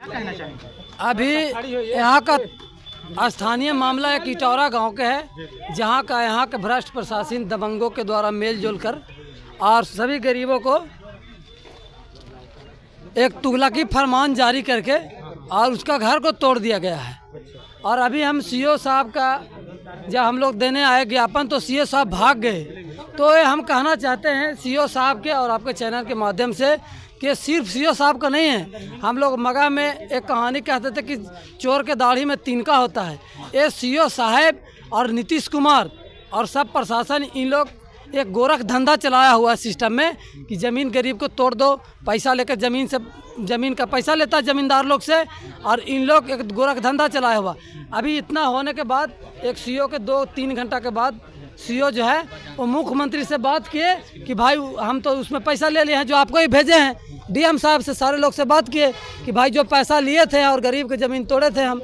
कहना चाहेंगे? अभी यहाँ का स्थानीय मामला एक इटौरा गांव के है, जहाँ का भ्रष्ट प्रशासन दबंगों के द्वारा मेल जोल कर और सभी गरीबों को एक तुगलकी फरमान जारी करके और उसका घर को तोड़ दिया गया है। और अभी हम सीओ साहब का जब हम लोग देने आए ज्ञापन तो सीओ साहब भाग गए। तो ये हम कहना चाहते हैं सीओ साहब के और आपके चैनल के माध्यम से कि सिर्फ सीओ साहब का नहीं है। हम लोग मगह में एक कहानी कहते थे कि चोर के दाढ़ी में तिनका होता है। ये सीओ साहब और नीतीश कुमार और सब प्रशासन इन लोग एक गोरख धंधा चलाया हुआ है सिस्टम में कि ज़मीन गरीब को तोड़ दो, पैसा लेकर ज़मीन का पैसा लेता है ज़मींदार लोग से, और इन लोग एक गोरख धंधा चलाया हुआ। अभी इतना होने के बाद एक सीओ के 2-3 घंटा के बाद सीओ जो है वो मुख्यमंत्री से बात किए कि भाई हम तो उसमें पैसा ले लिए हैं जो आपको ही भेजे हैं। डीएम साहब से सारे लोग से बात किए कि भाई जो पैसा लिए थे और गरीब के ज़मीन तोड़े थे हम,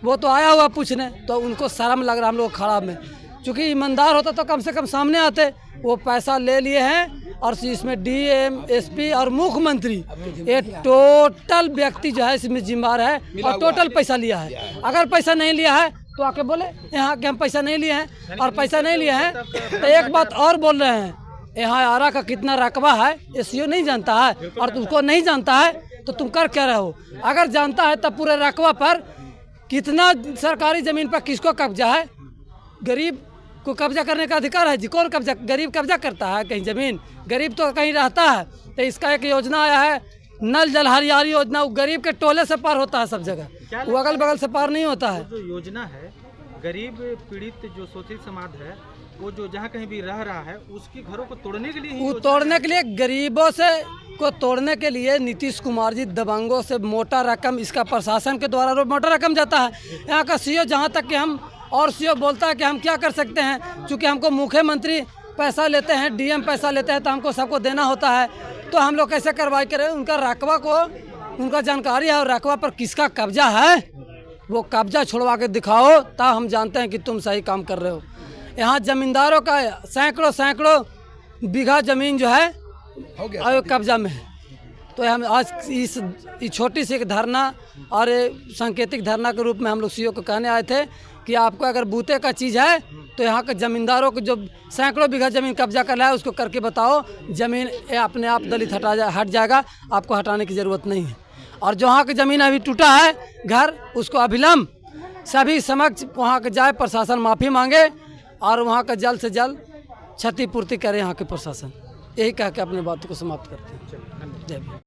वो तो आया हुआ पूछने। तो उनको शर्म लग रहा हम लोग खराब में, चूँकि ईमानदार होता तो कम से कम सामने आते। वो पैसा ले लिए हैं और इसमें डीएम, एसपी और मुख्यमंत्री ये टोटल व्यक्ति जो है इसमें जिम्मेदार है और टोटल पैसा लिया है। अगर पैसा नहीं लिया है तो आके बोले यहाँ के हम पैसा नहीं लिए हैं, और पैसा नहीं लिए हैं तो एक बात और बोल रहे हैं, यहाँ आरा का कितना रकबा है ये सीओ नहीं जानता है, और तुमको नहीं जानता है तो तुम कर क्या रहे हो? अगर जानता है तब पूरे रकबा पर कितना सरकारी ज़मीन पर किसको कब्जा है? गरीब को कब्जा करने का अधिकार है जी। कौन कब्जा? गरीब कब्जा करता है कहीं ज़मीन? गरीब तो कहीं रहता है। तो इसका एक योजना आया है नल जल हरियाली योजना, वो गरीब के टोले से पार होता है सब जगह, वो अगल बगल से पार नहीं होता है। जो योजना है गरीब पीड़ित जो शोषित समाज है वो जो जहाँ कहीं भी रह रहा है उसके घरों को तोड़ने के लिए, वो तोड़ने के लिए गरीबों से को तोड़ने के लिए नीतीश कुमार जी दबंगों से मोटा रकम इसका प्रशासन के द्वारा मोटा रकम जाता है। यहाँ का सीओ जहाँ तक कि हम और सीओ बोलता है कि हम क्या कर सकते हैं, चूँकि हमको मुख्यमंत्री पैसा लेते हैं, डीएम पैसा लेते हैं तो हमको सबको देना होता है, तो हम लोग कैसे कार्रवाई करें? उनका रकबा को उनका जानकारी है और रकबा पर किसका कब्जा है वो कब्जा छुड़वा के दिखाओ, तब हम जानते हैं कि तुम सही काम कर रहे हो। यहाँ जमींदारों का सैकड़ों बीघा ज़मीन जो है कब्जा में है। तो हम आज इस छोटी सी एक धरना और सांकेतिक धरना के रूप में हम लोग सीओ को कहने आए थे कि आपको अगर बूते का चीज़ है तो यहाँ के ज़मींदारों को जो सैकड़ों बीघा ज़मीन कब्जा कर रहा है उसको करके बताओ, ज़मीन अपने आप दलित हट जाएगा, आपको हटाने की ज़रूरत नहीं है। और जहाँ की ज़मीन अभी टूटा है घर, उसको अविलंब सभी समक्ष वहाँ के जाए, प्रशासन माफ़ी मांगे और वहाँ का जल्द से जल्द क्षतिपूर्ति करे यहाँ के प्रशासन। यही कह के अपनी बातों को समाप्त करते हैं। जय